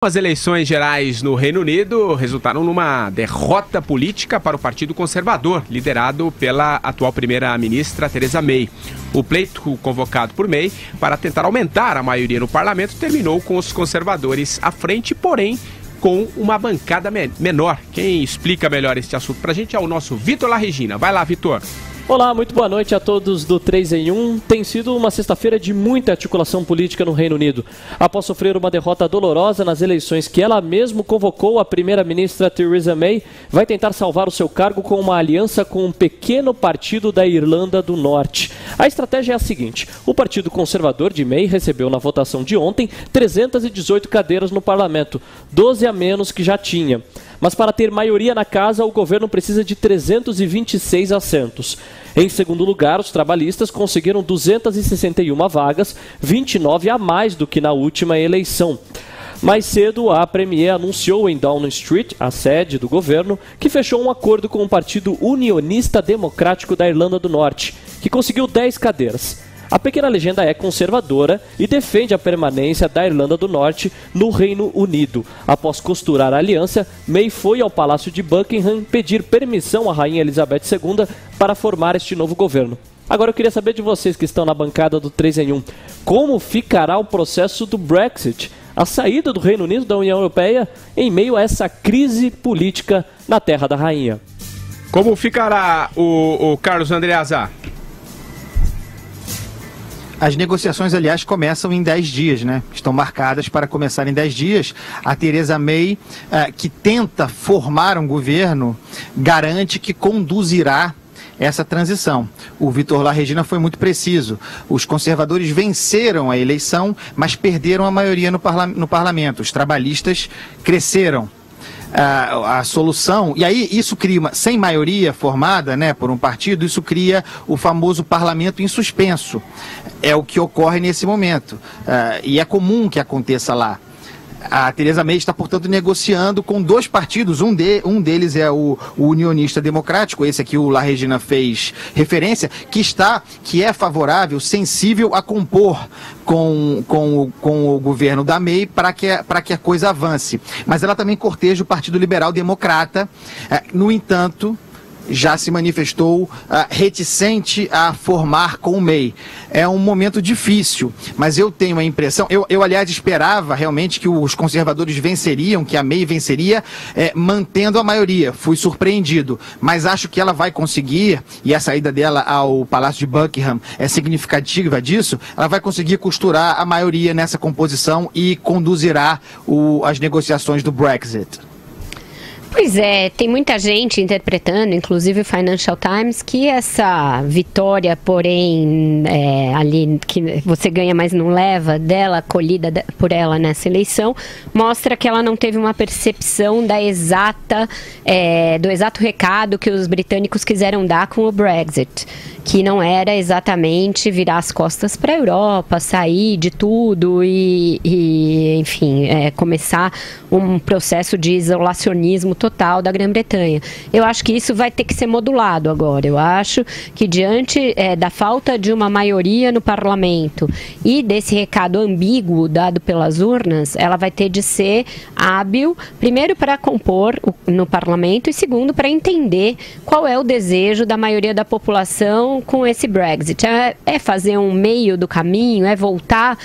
As eleições gerais no Reino Unido resultaram numa derrota política para o Partido Conservador, liderado pela atual primeira-ministra Theresa May. O pleito convocado por May para tentar aumentar a maioria no parlamento terminou com os conservadores à frente, porém com uma bancada menor. Quem explica melhor este assunto para a gente é o nosso Vitor Larregina. Vai lá, Vitor. Olá, muito boa noite a todos do 3 em 1. Tem sido uma sexta-feira de muita articulação política no Reino Unido. Após sofrer uma derrota dolorosa nas eleições que ela mesma convocou, a primeira-ministra Theresa May vai tentar salvar o seu cargo com uma aliança com um pequeno partido da Irlanda do Norte. A estratégia é a seguinte: o Partido Conservador de May recebeu na votação de ontem 318 cadeiras no parlamento, 12 a menos que já tinha. Mas para ter maioria na casa, o governo precisa de 326 assentos. Em segundo lugar, os trabalhistas conseguiram 261 vagas, 29 a mais do que na última eleição. Mais cedo, a Premier anunciou em Downing Street, a sede do governo, que fechou um acordo com o Partido Unionista Democrático da Irlanda do Norte, que conseguiu 10 cadeiras. A pequena legenda é conservadora e defende a permanência da Irlanda do Norte no Reino Unido. Após costurar a aliança, May foi ao Palácio de Buckingham pedir permissão à Rainha Elizabeth II para formar este novo governo. Agora eu queria saber de vocês que estão na bancada do 3 em 1, como ficará o processo do Brexit, a saída do Reino Unido da União Europeia em meio a essa crise política na Terra da Rainha? Como ficará o Carlos Andreasa? As negociações, aliás, começam em 10 dias, né? Estão marcadas para começar em 10 dias. A Theresa May, que tenta formar um governo, garante que conduzirá essa transição. O Vitor Larregina foi muito preciso. Os conservadores venceram a eleição, mas perderam a maioria no parlamento. Os trabalhistas cresceram. A solução, e aí isso cria, sem maioria formada, né, por um partido, isso cria o famoso parlamento em suspenso. É o que ocorre nesse momento, e é comum que aconteça lá. A Theresa May está, portanto, negociando com dois partidos, um deles é o Unionista Democrático, esse aqui o Larregina fez referência, que é favorável, sensível a compor com o governo da May para que a coisa avance. Mas ela também corteja o Partido Liberal Democrata, no entanto, já se manifestou reticente a formar com o May. É um momento difícil, mas eu tenho a impressão, eu aliás esperava realmente que os conservadores venceriam, que a May venceria, mantendo a maioria. Fui surpreendido, mas acho que ela vai conseguir, e a saída dela ao Palácio de Buckingham é significativa disso, ela vai conseguir costurar a maioria nessa composição e conduzirá as negociações do Brexit. Pois é, tem muita gente interpretando, inclusive o Financial Times, que essa vitória, porém, ali que você ganha, mas não leva, dela, acolhida por ela nessa eleição, mostra que ela não teve uma percepção do exato recado que os britânicos quiseram dar com o Brexit, que não era exatamente virar as costas para a Europa, sair de tudo e enfim, começar um processo de isolacionismo total da Grã-Bretanha. Eu acho que isso vai ter que ser modulado agora. Eu acho que diante da falta de uma maioria no parlamento e desse recado ambíguo dado pelas urnas, ela vai ter de ser hábil, primeiro para compor no parlamento e segundo para entender qual é o desejo da maioria da população com esse Brexit. É fazer um meio do caminho, é voltar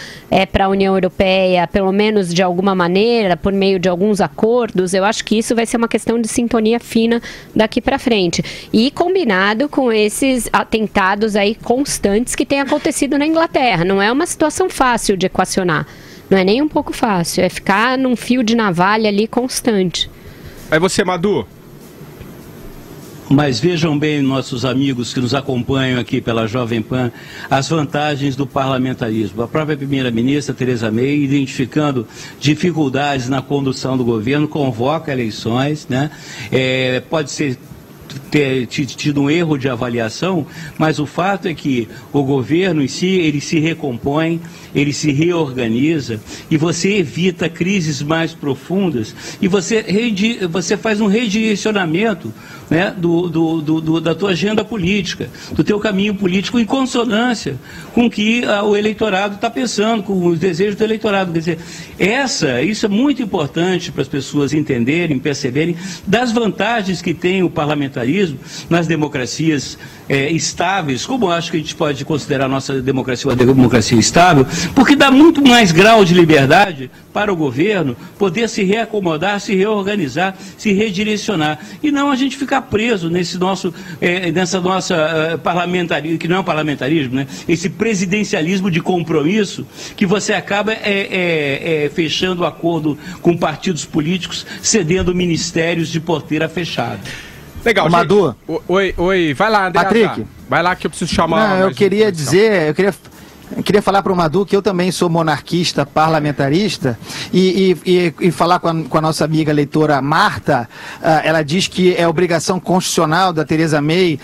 para a União Europeia, pelo menos de alguma maneira, por meio de alguns acordos. Eu acho que isso vai ser uma questão de sintonia fina daqui para frente. E combinado com esses atentados aí constantes que têm acontecido na Inglaterra. Não é uma situação fácil de equacionar. Não é nem um pouco fácil. É ficar num fio de navalha ali constante. Aí você, Madu. Mas vejam bem, nossos amigos que nos acompanham aqui pela Jovem Pan, as vantagens do parlamentarismo. A própria primeira-ministra Theresa May, identificando dificuldades na condução do governo, convoca eleições, né? Pode ser ter tido um erro de avaliação, mas o fato é que o governo em si, ele se recompõe, ele se reorganiza e você evita crises mais profundas e você faz um redirecionamento, né, da tua agenda política, do teu caminho político em consonância com o que o eleitorado está pensando, com os desejos do eleitorado. Quer dizer, isso é muito importante para as pessoas entenderem, perceberem das vantagens que tem o parlamentarismo nas democracias estáveis, como eu acho que a gente pode considerar a nossa democracia uma democracia estável, porque dá muito mais grau de liberdade para o governo poder se reacomodar, se reorganizar, se redirecionar, e não a gente ficar preso nessa nossa parlamentarismo, que não é um parlamentarismo, né? Esse presidencialismo de compromisso, que você acaba fechando acordo com partidos políticos, cedendo ministérios de porteira fechada. Legal, Madu. Oi, vai lá, André. Patrick. Vai lá que eu preciso chamar. Não, eu queria falar para o Madu que eu também sou monarquista, parlamentarista, e falar com a nossa amiga leitora Marta. Ela diz que é obrigação constitucional da Theresa May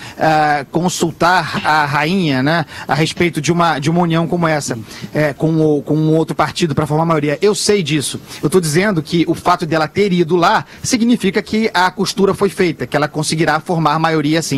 consultar a rainha, né, a respeito de uma união como essa, com um outro partido para formar maioria. Eu sei disso. Eu estou dizendo que o fato dela ter ido lá significa que a costura foi feita, que ela conseguirá formar maioria sim.